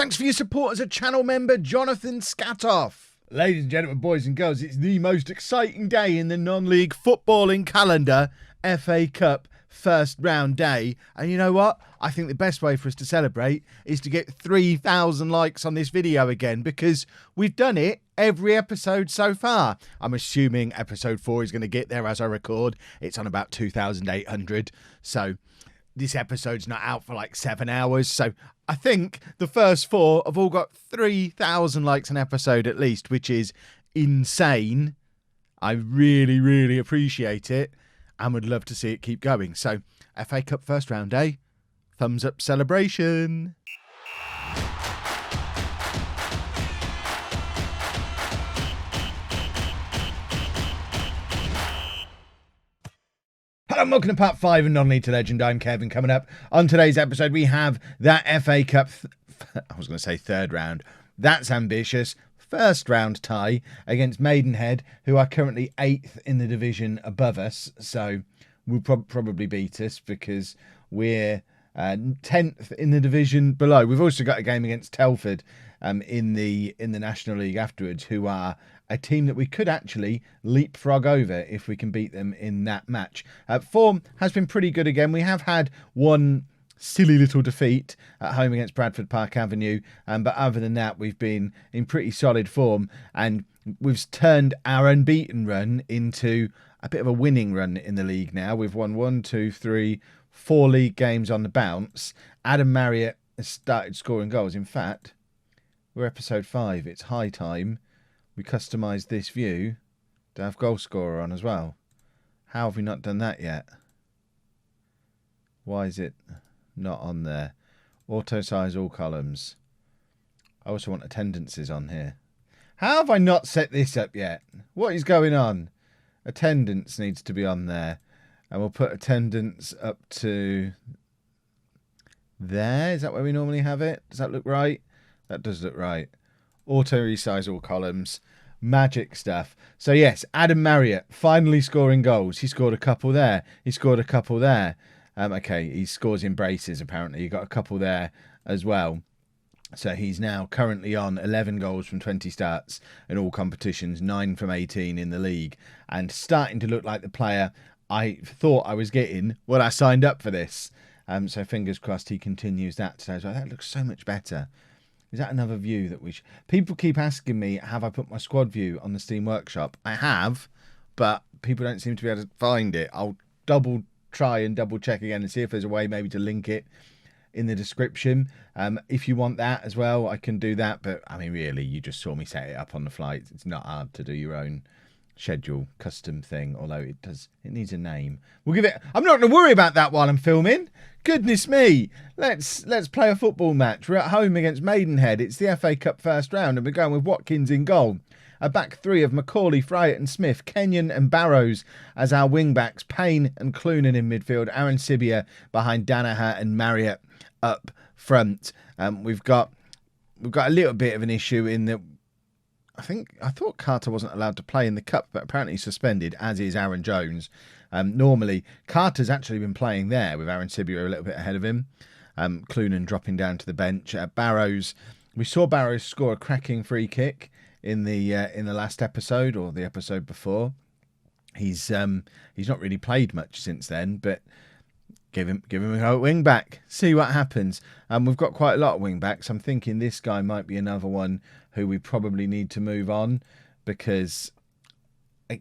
Thanks for your support as a channel member, Jonathan Scatoff. Ladies and gentlemen, boys and girls, it's the most exciting day in the non-league footballing calendar, FA Cup first round day. And you know what? I think the best way for us to celebrate is to get 3,000 likes on this video again, because we've done it every episode so far. I'm assuming episode 4 is going to get there as I record. It's on about 2,800. So this episode's not out for like 7 hours. So I think the first 4 have all got 3,000 likes an episode at least, which is insane. I really, really appreciate it and would love to see it keep going. So FA Cup first round day, thumbs up celebration. Hello and welcome to part 5 of Non-League to Legend. I'm Kevin. Coming up on today's episode, we have that FA Cup, I was going to say third round. That's ambitious. First round tie against Maidenhead, who are currently 8th in the division above us. So will probably beat us because we're 10th in the division below. We've also got a game against Telford in the National League afterwards, who are a team that we could actually leapfrog over if we can beat them in that match. Form has been pretty good again. We have had one silly little defeat at home against Bradford Park Avenue, but other than that, we've been in pretty solid form, and we've turned our unbeaten run into a bit of a winning run in the league now. We've won 4 league games on the bounce. Adam Marriott has started scoring goals. In fact, we're episode 5. It's high time we customised this view to have goal scorer on as well. How have we not done that yet? Why is it not on there? Auto size all columns. I also want attendances on here. How have I not set this up yet? What is going on? Attendance needs to be on there. And we'll put attendance up to there. Is that where we normally have it? Does that look right? That does look right. Auto resize all columns. Magic stuff. So yes, Adam Marriott finally scoring goals. He scored a couple there. He scored a couple there. Okay, he scores in braces apparently. He got a couple there as well. So he's now currently on 11 goals from 20 starts in all competitions, 9 from 18 in the league, and starting to look like the player I thought I was getting when I signed up for this. So fingers crossed he continues that today. So that looks so much better. Is that another view that we should... People keep asking me, have I put my squad view on the Steam Workshop? I have, but people don't seem to be able to find it. I'll try and double check again and see if there's a way maybe to link it in the description. If you want that as well, I can do that. But I mean, really, you just saw me set it up on the fly. It's not hard to do your own schedule custom thing, although it needs a name. We'll give it... I'm not going to worry about that while I'm filming. Goodness me. Let's play a football match. We're at home against Maidenhead. It's the FA Cup first round, and we're going with Watkins in goal. A back three of Macaulay, Fryatt and Smith, Kenyon and Barrows as our wing backs, Payne and Clunan in midfield, Aaron Sibia behind Danaher and Marriott up front. We've got a little bit of an issue in that I thought Carter wasn't allowed to play in the cup, but apparently suspended, as is Aaron Jones. Normally, Carter's actually been playing there with Aaron Sibia a little bit ahead of him. Clunan dropping down to the bench. Barrows, we saw Barrows score a cracking free kick in the last episode or the episode before. He's not really played much since then, but give him a go at wing back. See what happens. We've got quite a lot of wing backs. I'm thinking this guy might be another one who we probably need to move on because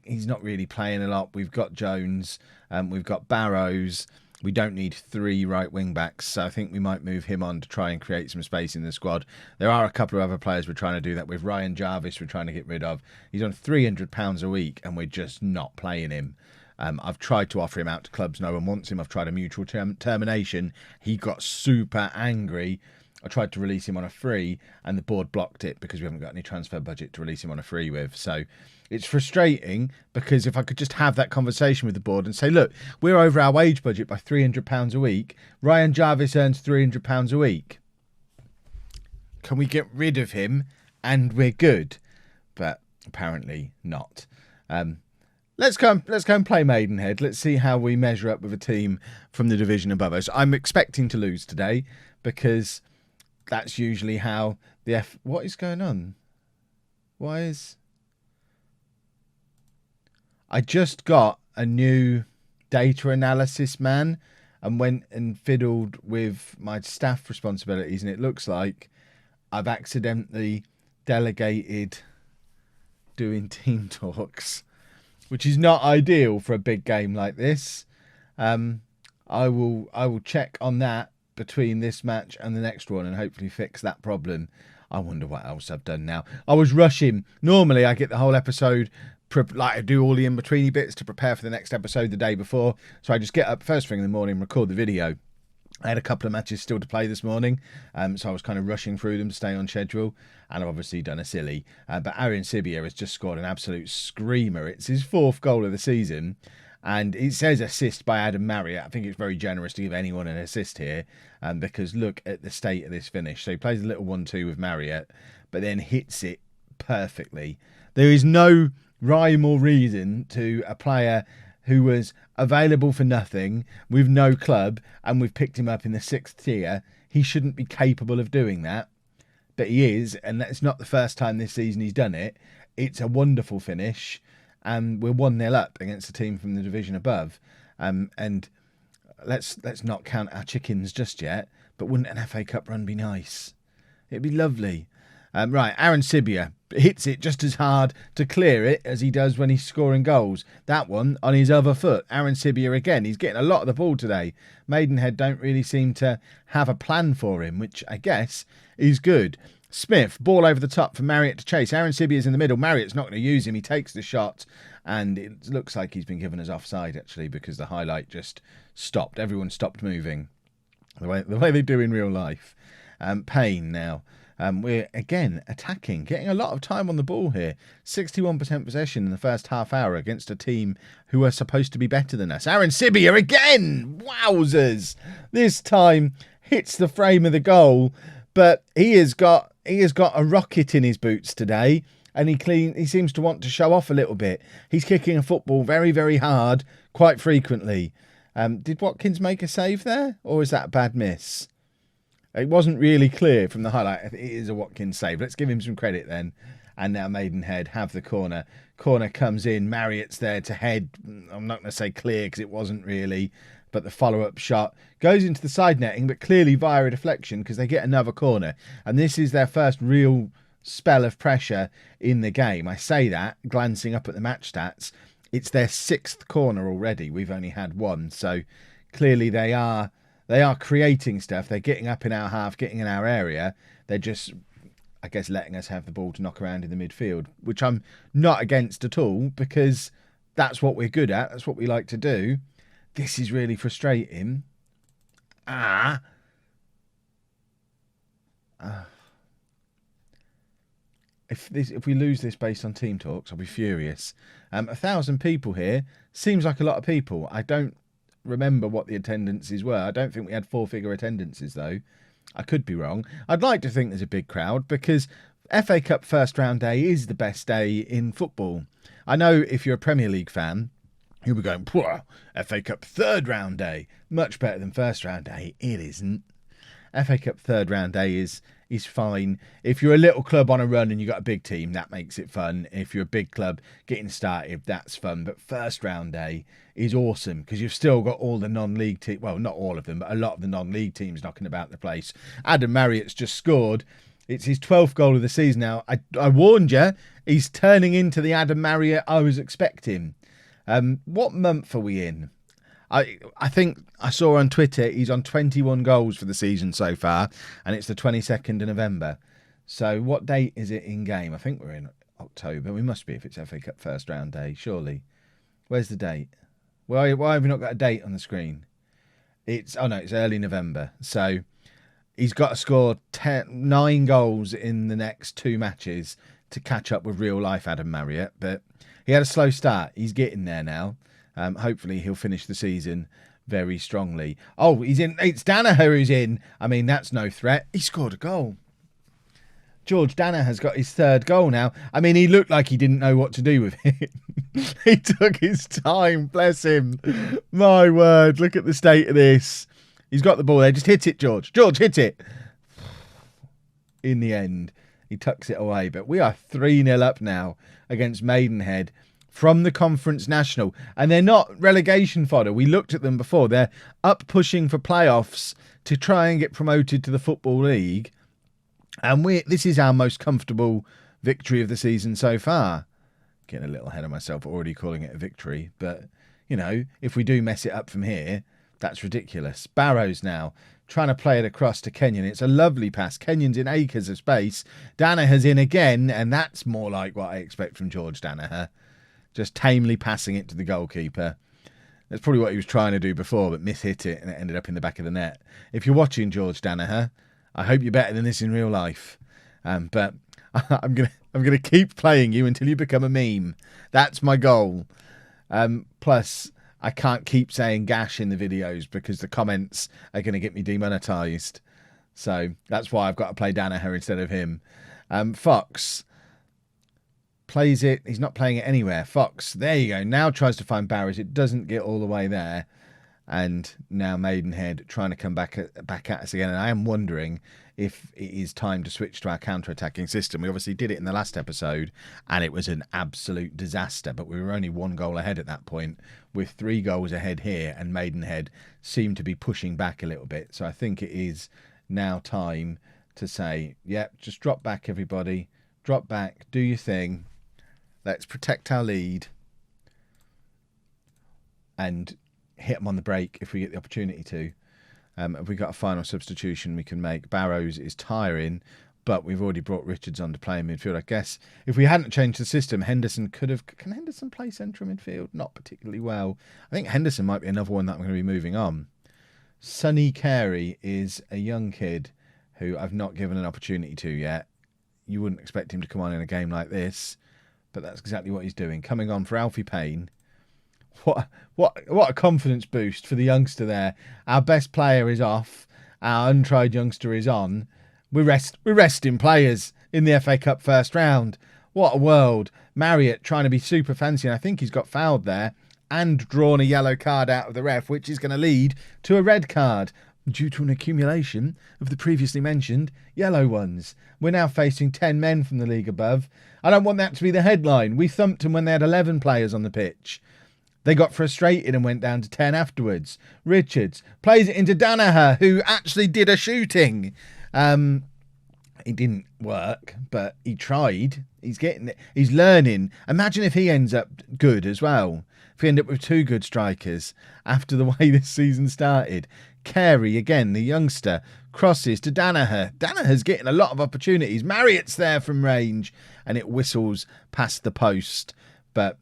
he's not really playing a lot. We've got Jones, we've got Barrows. We don't need 3 right wing backs, so I think we might move him on to try and create some space in the squad. There are a couple of other players we're trying to do that with. Ryan Jarvis we're trying to get rid of. He's on £300 a week and we're just not playing him. I've tried to offer him out to clubs. No one wants him. I've tried a mutual termination. He got super angry. I tried to release him on a free and the board blocked it because we haven't got any transfer budget to release him on a free with. So it's frustrating because if I could just have that conversation with the board and say, look, we're over our wage budget by £300 a week. Ryan Jarvis earns £300 a week. Can we get rid of him and we're good? But apparently not. Let's go and play Maidenhead. Let's see how we measure up with a team from the division above us. I'm expecting to lose today because that's usually how the What is going on? Why is... I just got a new data analysis man and went and fiddled with my staff responsibilities, and it looks like I've accidentally delegated doing team talks, which is not ideal for a big game like this. I will check on that between this match and the next one and hopefully fix that problem. I wonder what else I've done now. I was rushing. Normally I get the whole episode, like I do all the in-betweeny bits to prepare for the next episode the day before. So I just get up first thing in the morning, record the video. I had a couple of matches still to play this morning, so I was kind of rushing through them to stay on schedule, and I've obviously done a silly. But Aaron Sibia has just scored an absolute screamer. It's his 4th goal of the season, and it says assist by Adam Marriott. I think it's very generous to give anyone an assist here, because look at the state of this finish. So he plays a little 1-2 with Marriott, but then hits it perfectly. There is no rhyme or reason to a player who was available for nothing with no club, and we've picked him up in the 6th tier. He shouldn't be capable of doing that, but he is, and that's not the first time this season he's done it. It's a wonderful finish, and we're 1-0 up against a team from the division above. And let's not count our chickens just yet, but wouldn't an FA Cup run be nice? It'd be lovely. Right, Aaron Sibia hits it just as hard to clear it as he does when he's scoring goals. That one on his other foot. Aaron Sibia again. He's getting a lot of the ball today. Maidenhead don't really seem to have a plan for him, which I guess is good. Smith, ball over the top for Marriott to chase. Aaron Sibia's in the middle. Marriott's not going to use him. He takes the shot, and it looks like he's been given as offside, actually, because the highlight just stopped. Everyone stopped moving, the way they do in real life. Payne now. We're, again, attacking, getting a lot of time on the ball here. 61% possession in the first half hour against a team who are supposed to be better than us. Aaron Sibia again! Wowzers! This time hits the frame of the goal, but he has got a rocket in his boots today, and he seems to want to show off a little bit. He's kicking a football very, very hard, quite frequently. Did Watkins make a save there, or was that a bad miss? It wasn't really clear from the highlight. It is a Watkins save. Let's give him some credit then. And now Maidenhead have the corner. Corner comes in. Marriott's there to head. I'm not going to say clear because it wasn't really. But the follow-up shot goes into the side netting, but clearly via a deflection because they get another corner. And this is their first real spell of pressure in the game. I say that, glancing up at the match stats. It's their 6th corner already. We've only had 1. So clearly they are creating stuff. They're getting up in our half, getting in our area. They're just, I guess, letting us have the ball to knock around in the midfield, which I'm not against at all because that's what we're good at. That's what we like to do. This is really frustrating. If we lose this based on team talks, I'll be furious. 1,000 people here seems like a lot of people. I don't remember what the attendances were. I don't think we had 4-figure attendances though. I could be wrong. I'd like to think there's a big crowd because FA Cup first round day is the best day in football. I know if you're a Premier League fan, you'll be going, FA Cup third round day, much better than first round day. It isn't. FA Cup third round day is fine. If you're a little club on a run and you've got a big team, that makes it fun. If you're a big club getting started, that's fun. But first round day is awesome because you've still got all the non-league teams. Well, not all of them, but a lot of the non-league teams knocking about the place. Adam Marriott's just scored. It's his 12th goal of the season now. I warned you, he's turning into the Adam Marriott I was expecting. What month are we in? I think I saw on Twitter he's on 21 goals for the season so far, and it's the 22nd of November. So what date is it in game? I think we're in October. We must be if it's FA Cup first round day, surely. Where's the date? Why have we not got a date on the screen? It's early November. So he's got to score 9 goals in the next 2 matches to catch up with real life Adam Marriott, but he had a slow start. He's getting there now. Hopefully he'll finish the season very strongly. Oh, he's in. It's Danaher who's in. I mean, that's no threat. He scored a goal. George Danaher has got his 3rd goal now. I mean, he looked like he didn't know what to do with it. He took his time. Bless him. My word. Look at the state of this. He's got the ball there. Just hit it, George. George, hit it. in the end. He tucks it away. But we are 3-0 up now against Maidenhead from the Conference National. And they're not relegation fodder. We looked at them before. They're up pushing for playoffs to try and get promoted to the Football League. And this is our most comfortable victory of the season so far. Getting a little ahead of myself, already calling it a victory. But, you know, if we do mess it up from here, that's ridiculous. Barrows now trying to play it across to Kenyon. It's a lovely pass. Kenyon's in acres of space. Danaher's in again, and that's more like what I expect from George Danaher. Just tamely passing it to the goalkeeper. That's probably what he was trying to do before, but mishit it, and it ended up in the back of the net. If you're watching George Danaher, I hope you're better than this in real life. But I'm gonna keep playing you until you become a meme. That's my goal. Plus, I can't keep saying Gash in the videos because the comments are going to get me demonetized. So that's why I've got to play Danaher instead of him. Fox plays it. He's not playing it anywhere. Fox, there you go. Now tries to find Barrows. It doesn't get all the way there. And now Maidenhead trying to come back at us again. And I am wondering if it is time to switch to our counter-attacking system. We obviously did it in the last episode, and it was an absolute disaster. But we were only 1 goal ahead at that point, with 3 goals ahead here, and Maidenhead seemed to be pushing back a little bit. So I think it is now time to say, yep, just drop back, everybody. Drop back, do your thing. Let's protect our lead. And hit them on the break if we get the opportunity to. Have we got a final substitution we can make? Barrows is tiring, but we've already brought Richards on to play in midfield. I guess if we hadn't changed the system, Henderson could have... Can Henderson play central midfield? Not particularly well. I think Henderson might be another one that I'm going to be moving on. Sonny Carey is a young kid who I've not given an opportunity to yet. You wouldn't expect him to come on in a game like this, but that's exactly what he's doing. Coming on for Alfie Payne. What a confidence boost for the youngster there. Our best player is off. Our untried youngster is on. We're resting players in the FA Cup first round. What a world. Marriott trying to be super fancy, and I think he's got fouled there and drawn a yellow card out of the ref, which is going to lead to a red card due to an accumulation of the previously mentioned yellow ones. We're now facing 10 men from the league above. I don't want that to be the headline. We thumped them when they had 11 players on the pitch. They got frustrated and went down to 10 afterwards. Richards plays it into Danaher, who actually did a shooting. It didn't work, but he tried. He's getting it. He's learning. Imagine if he ends up good as well. If we end up with 2 good strikers after the way this season started. Carey, again, the youngster, crosses to Danaher. Danaher's getting a lot of opportunities. Marriott's there from range, and it whistles past the post. But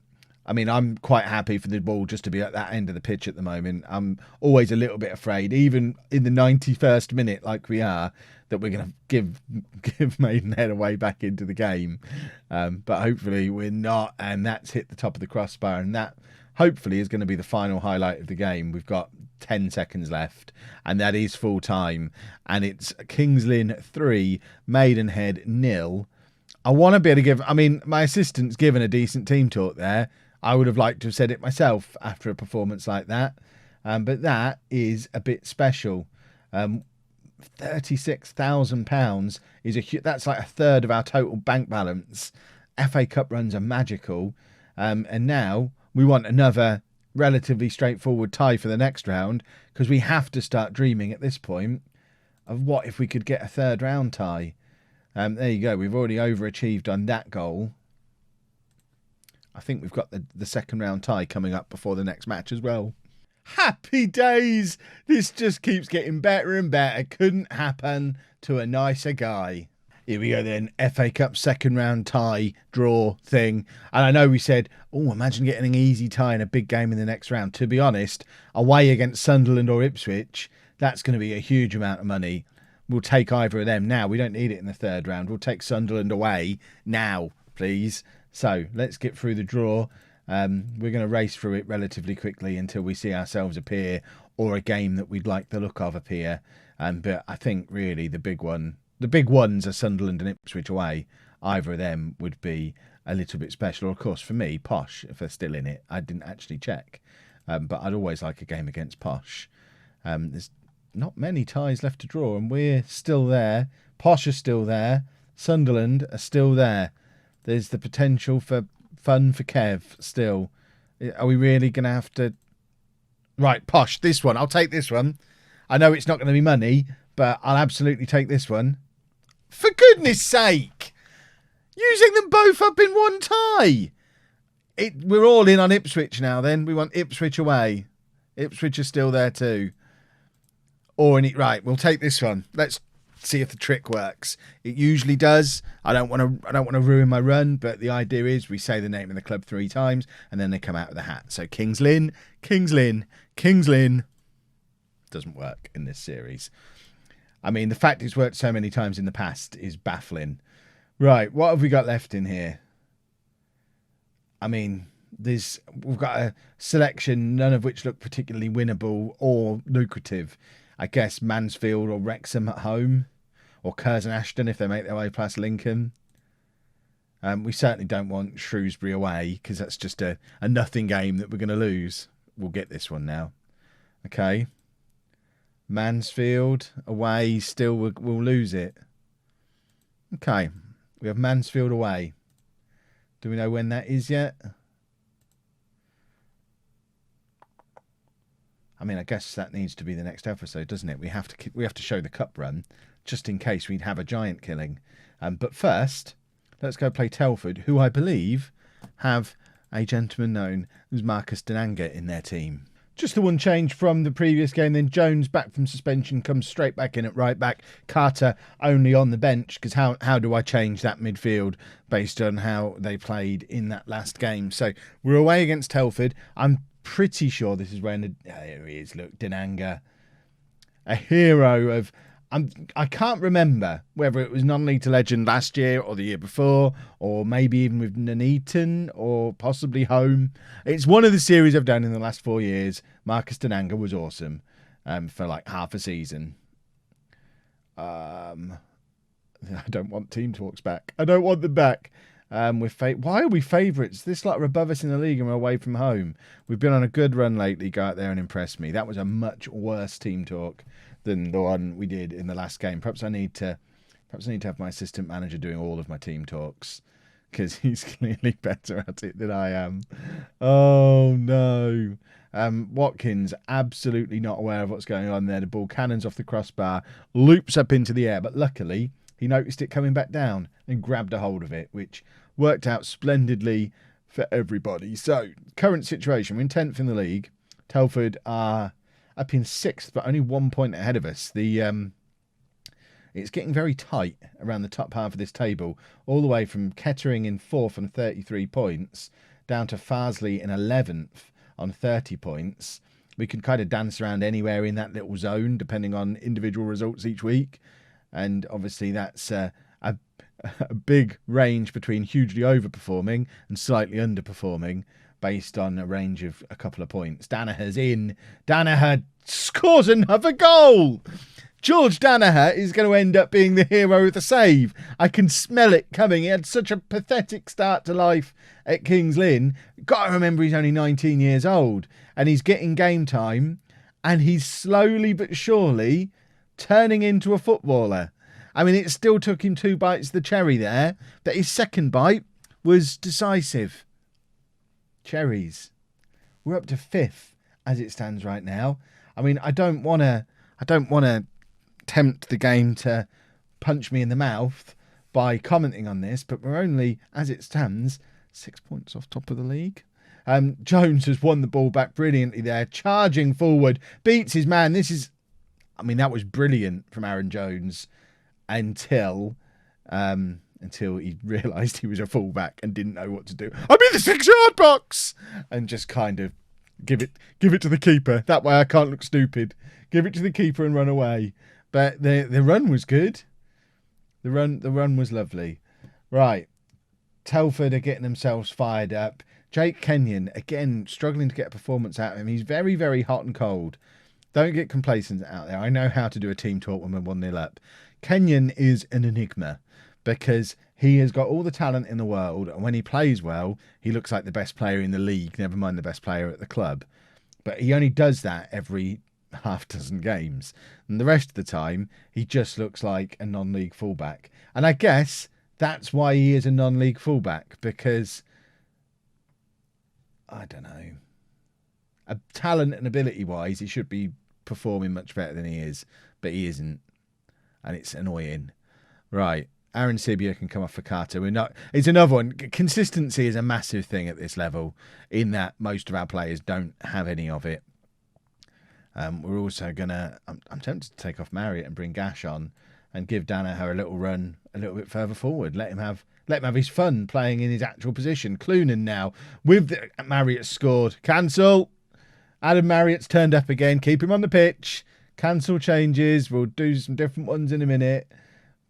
I mean, I'm quite happy for the ball just to be at that end of the pitch at the moment. I'm always a little bit afraid, even in the 91st minute like we are, that we're going to give Maidenhead away back into the game. But hopefully we're not, and that's hit the top of the crossbar, and that hopefully is going to be the final highlight of the game. We've got 10 seconds left, and that is full time. And it's Kings Lynn 3, Maidenhead 0. I want to be able to give... I mean, my assistant's given a decent team talk there. I would have liked to have said it myself after a performance like that. But that is a bit special. £36,000 is that's like a third of our total bank balance. FA Cup runs are magical. And now we want another relatively straightforward tie for the next round, because we have to start dreaming at this point of what if we could get a third round tie. There you go. We've already overachieved on that goal. I think we've got the second round tie coming up before the next match as well. Happy days! This just keeps getting better and better. Couldn't happen to a nicer guy. Here we go then. FA Cup second round tie draw thing. And I know we said, oh, imagine getting an easy tie in a big game in the next round. To be honest, away against Sunderland or Ipswich, that's going to be a huge amount of money. We'll take either of them now. We don't need it in the third round. We'll take Sunderland away now, please. So let's get through the draw. We're going to race through it relatively quickly until we see ourselves appear, or a game that we'd like the look of appear. But I think really the big ones are Sunderland and Ipswich away. Either of them would be a little bit special. Or of course, for me, Posh, if they're still in it. I didn't actually check. But I'd always like a game against Posh. There's not many ties left to draw, and we're still there. Posh are still there. Sunderland are still there. There's the potential for fun for Kev still. Are we really going to have to... Right, Posh, this one. I'll take this one. I know it's not going to be money, but I'll absolutely take this one. For goodness sake! Using them both up in one tie! We're all in on Ipswich now then. We want Ipswich away. Ipswich are still there too. Right, we'll take this one. Let's see if the trick works. It usually does. I don't want to ruin my run, but the idea is we say the name of the club 3 times and then they come out of the hat. So Kings Lynn, Kings Lynn, Kings Lynn. Doesn't work in this series. I mean, the fact it's worked so many times in the past is baffling. Right, what have we got left in here? I mean, we've got a selection, none of which look particularly winnable or lucrative. I guess Mansfield or Wrexham at home, or Curzon Ashton if they make their way past Lincoln. We certainly don't want Shrewsbury away because that's just a nothing game that we're going to lose. We'll get this one now. Okay. Mansfield away, still we'll lose it. Okay. We have Mansfield away. Do we know when that is yet? I mean, I guess that needs to be the next episode, doesn't it? We have to show the cup run, just in case we'd have a giant killing. But first, let's go play Telford, who I believe have a gentleman known as Marcus Denanga in their team. Just the one change from the previous game. Then Jones, back from suspension, comes straight back in at right back. Carter only on the bench, because how do I change that midfield based on how they played in that last game? So we're away against Telford. I'm pretty sure this is when... Here he is, look, Denanga. A hero of... I can't remember whether it was non-league to legend last year or the year before, or maybe even with Nuneaton or possibly home. It's one of the series I've done in the last 4 years. Marcus Denanga was awesome for like half a season. I don't want team talks back. I don't want them back. Why are we favourites? This like we're above us in the league and we're away from home. We've been on a good run lately. Go out there and impress me. That was a much worse team talk than the one we did in the last game. Perhaps I need to have my assistant manager doing all of my team talks, because he's clearly better at it than I am. Oh no. Watkins absolutely not aware of what's going on there. The ball cannons off the crossbar, loops up into the air, but luckily he noticed it coming back down and grabbed a hold of it, which worked out splendidly for everybody. So, current situation, we're in 10th in the league. Telford are up in 6th, but only 1 point ahead of us. It's getting very tight around the top half of this table, all the way from Kettering in 4th on 33 points, down to Farsley in 11th on 30 points. We can kind of dance around anywhere in that little zone, depending on individual results each week. And obviously that's a big range between hugely overperforming and slightly underperforming, based on a range of a couple of points. Danaher's in. Danaher scores another goal. George Danaher is going to end up being the hero of the save. I can smell it coming. He had such a pathetic start to life at Kings Lynn. Got to remember he's only 19 years old and he's getting game time, and he's slowly but surely turning into a footballer. I mean, it still took him 2 bites of the cherry there, but his second bite was decisive. Cherries. We're up to 5th as it stands right now. I mean, I don't want to tempt the game to punch me in the mouth by commenting on this, but we're only, as it stands, 6 points off top of the league. Jones has won the ball back brilliantly there, charging forward, beats his man. That was brilliant from Aaron Jones until he realised he was a fullback and didn't know what to do. I'm in the 6-yard box! And just kind of give it to the keeper. That way I can't look stupid. Give it to the keeper and run away. But the run was good. The run was lovely. Right. Telford are getting themselves fired up. Jake Kenyon, again, struggling to get a performance out of him. He's very, very hot and cold. Don't get complacent out there. I know how to do a team talk when we're 1-0 up. Kenyon is an enigma, because he has got all the talent in the world, and when he plays well, he looks like the best player in the league, never mind the best player at the club. But he only does that every half dozen games. And the rest of the time, he just looks like a non-league fullback. And I guess that's why he is a non-league fullback, because, I don't know, talent and ability-wise, he should be performing much better than he is, but he isn't. And it's annoying. Right. Aaron Sibia can come off for Carter. It's another one. Consistency is a massive thing at this level, in that most of our players don't have any of it. We're also gonna. I'm tempted to take off Marriott and bring Gash on, and give Danaher a little run a little bit further forward. Let him have his fun playing in his actual position. Clunan now with Marriott scored. Cancel. Adam Marriott's turned up again. Keep him on the pitch. Cancel changes. We'll do some different ones in a minute,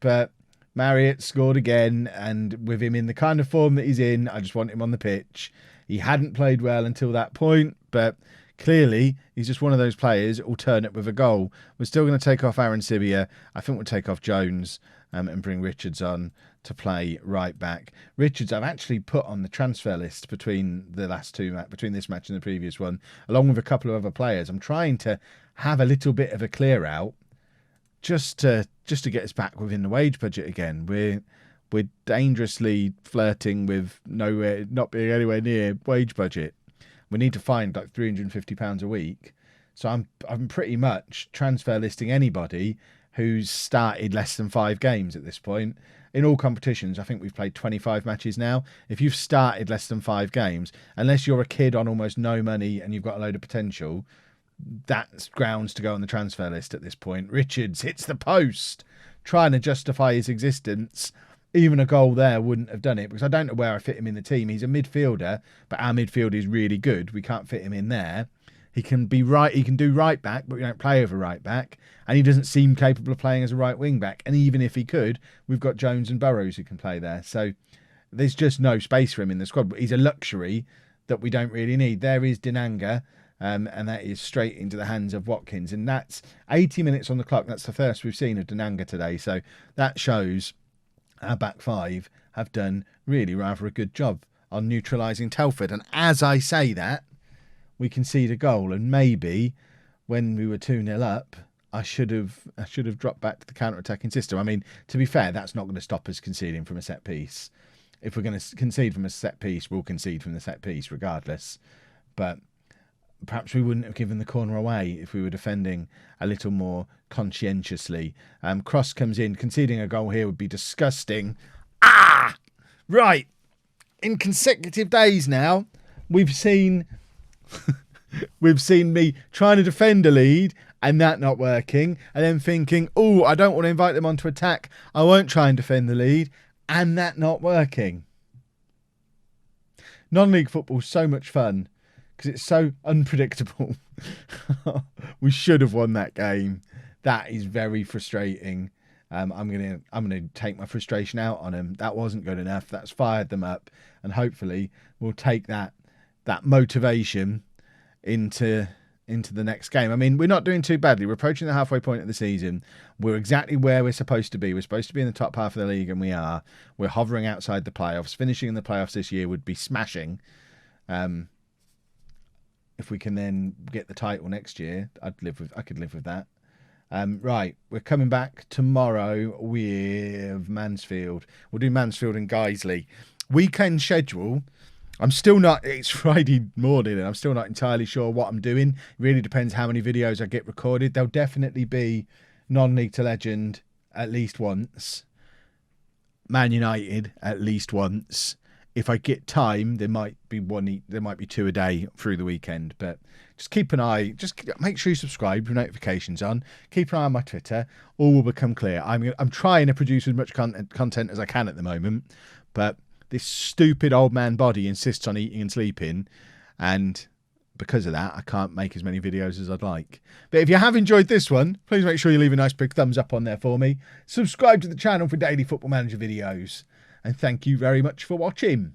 but Marriott scored again, and with him in the kind of form that he's in, I just want him on the pitch. He hadn't played well until that point, but clearly he's just one of those players, alternate with a goal. We're still going to take off Aaron Sibia. I think we'll take off Jones and bring Richards on to play right back. Richards, I've actually put on the transfer list between the last two, between this match and the previous one, along with a couple of other players. I'm trying to have a little bit of a clear out, just to get us back within the wage budget again. We're dangerously flirting with not being anywhere near wage budget. We need to find like £350 a week. So I'm pretty much transfer listing anybody who's started less than 5 games at this point. In all competitions, I think we've played 25 matches now. If you've started less than 5 games, unless you're a kid on almost no money and you've got a load of potential, that's grounds to go on the transfer list at this point. Richards hits the post, trying to justify his existence. Even a goal there wouldn't have done it, because I don't know where I fit him in the team. He's a midfielder, but our midfield is really good. We can't fit him in there. He can do right back, but we don't play over right back. And he doesn't seem capable of playing as a right wing back. And even if he could, we've got Jones and Burrows who can play there. So there's just no space for him in the squad. But he's a luxury that we don't really need. There is Dinanga. And that is straight into the hands of Watkins. And that's 80 minutes on the clock. That's the first we've seen of Dinanga today. So that shows our back five have done really rather a good job on neutralising Telford. And as I say that, we concede a goal. And maybe when we were 2-0 up, I should have dropped back to the counter-attacking system. I mean, to be fair, that's not going to stop us conceding from a set piece. If we're going to concede from a set piece, we'll concede from the set piece regardless. But perhaps we wouldn't have given the corner away if we were defending a little more conscientiously. Cross comes in. Conceding a goal here would be disgusting. Right. In consecutive days now, we've seen me trying to defend a lead and that not working, and then thinking, oh, I don't want to invite them on to attack. I won't try and defend the lead, and that not working. Non-league football's so much fun, because it's so unpredictable. We should have won that game. That is very frustrating. I'm gonna take my frustration out on them. That wasn't good enough. That's fired them up, and hopefully we'll take that motivation into the next game. I mean, we're not doing too badly. We're approaching the halfway point of the season. We're exactly where we're supposed to be. We're supposed to be in the top half of the league, and we are. We're hovering outside the playoffs. Finishing in the playoffs this year would be smashing. If we can then get the title next year, I could live with that. Right, we're coming back tomorrow with Mansfield. We'll do Mansfield and Guiseley. Weekend schedule. It's Friday morning and I'm still not entirely sure what I'm doing. It really depends how many videos I get recorded. There'll definitely be non-league to legend at least once. Man United at least once. If I get time, there might be 2 a day through the weekend. But just keep an eye. Just make sure you subscribe with notifications on. Keep an eye on my Twitter. All will become clear. I'm trying to produce as much content as I can at the moment, but this stupid old man body insists on eating and sleeping, and because of that, I can't make as many videos as I'd like. But if you have enjoyed this one, please make sure you leave a nice big thumbs up on there for me. Subscribe to the channel for daily Football Manager videos. And thank you very much for watching.